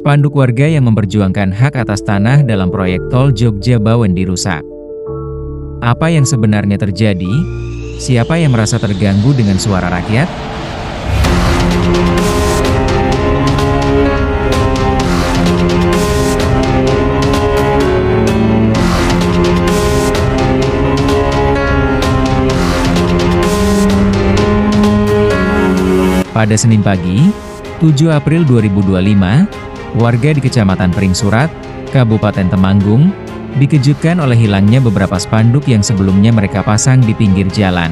Spanduk warga yang memperjuangkan hak atas tanah dalam proyek tol Jogja-Bawen dirusak. Apa yang sebenarnya terjadi? Siapa yang merasa terganggu dengan suara rakyat? Pada Senin pagi, 7 April 2025, warga di Kecamatan Peringsurat, Kabupaten Temanggung, dikejutkan oleh hilangnya beberapa spanduk yang sebelumnya mereka pasang di pinggir jalan.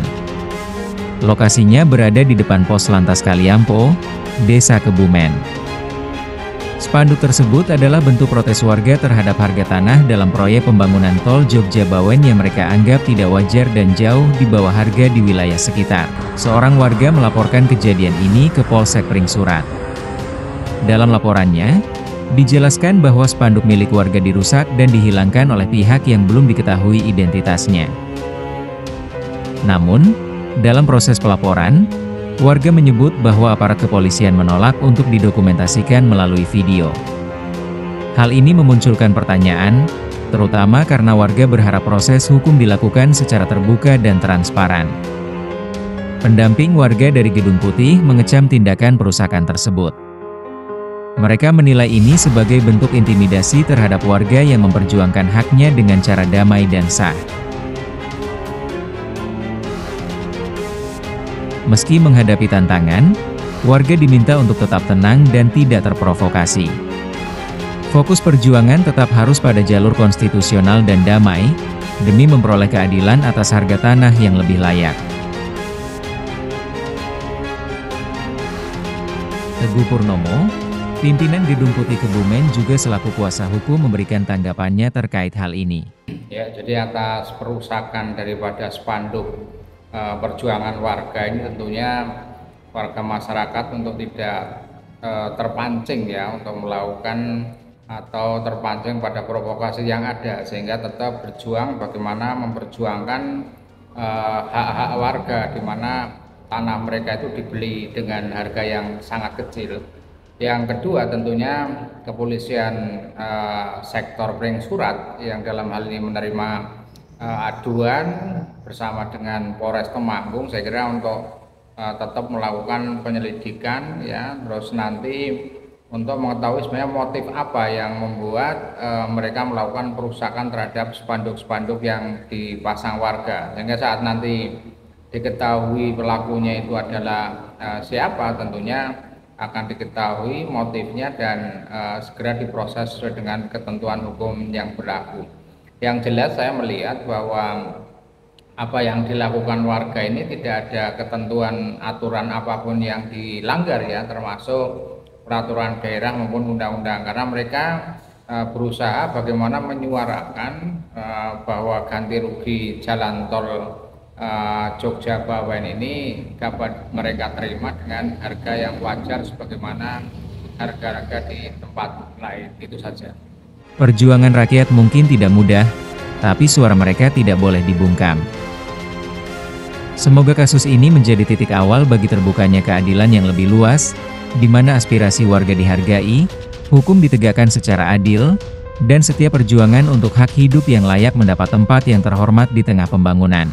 Lokasinya berada di depan pos Lantas Kaliampo, Desa Kebumen. Spanduk tersebut adalah bentuk protes warga terhadap harga tanah dalam proyek pembangunan tol Jogja-Bawen yang mereka anggap tidak wajar dan jauh di bawah harga di wilayah sekitar. Seorang warga melaporkan kejadian ini ke Polsek Peringsurat. Dalam laporannya, dijelaskan bahwa spanduk milik warga dirusak dan dihilangkan oleh pihak yang belum diketahui identitasnya. Namun, dalam proses pelaporan, warga menyebut bahwa aparat kepolisian menolak untuk didokumentasikan melalui video. Hal ini memunculkan pertanyaan, terutama karena warga berharap proses hukum dilakukan secara terbuka dan transparan. Pendamping warga dari Gedung Putih mengecam tindakan perusakan tersebut. Mereka menilai ini sebagai bentuk intimidasi terhadap warga yang memperjuangkan haknya dengan cara damai dan sah. Meski menghadapi tantangan, warga diminta untuk tetap tenang dan tidak terprovokasi. Fokus perjuangan tetap harus pada jalur konstitusional dan damai, demi memperoleh keadilan atas harga tanah yang lebih layak. Teguh Purnomo, pimpinan Gedung Putih Kebumen juga selaku kuasa hukum memberikan tanggapannya terkait hal ini. Ya, jadi atas perusakan daripada spanduk perjuangan warga ini tentunya warga masyarakat untuk tidak terpancing ya untuk melakukan atau terpancing pada provokasi yang ada, sehingga tetap berjuang bagaimana memperjuangkan hak-hak warga di mana tanah mereka itu dibeli dengan harga yang sangat kecil. Yang kedua tentunya kepolisian sektor Peringsurat yang dalam hal ini menerima aduan bersama dengan Polres Temanggung, saya kira untuk tetap melakukan penyelidikan ya, terus nanti untuk mengetahui sebenarnya motif apa yang membuat mereka melakukan perusakan terhadap spanduk-spanduk yang dipasang warga, sehingga saat nanti diketahui pelakunya itu adalah siapa, tentunya akan diketahui motifnya dan segera diproses sesuai dengan ketentuan hukum yang berlaku. Yang jelas saya melihat bahwa apa yang dilakukan warga ini tidak ada ketentuan aturan apapun yang dilanggar ya, termasuk peraturan daerah maupun undang-undang, karena mereka berusaha bagaimana menyuarakan bahwa ganti rugi jalan tol Jogja-Bawen ini dapat mereka terima dengan harga yang wajar sebagaimana harga-harga di tempat lain. Itu saja. Perjuangan rakyat mungkin tidak mudah, tapi suara mereka tidak boleh dibungkam. Semoga kasus ini menjadi titik awal bagi terbukanya keadilan yang lebih luas, di mana aspirasi warga dihargai, hukum ditegakkan secara adil, dan setiap perjuangan untuk hak hidup yang layak mendapat tempat yang terhormat di tengah pembangunan.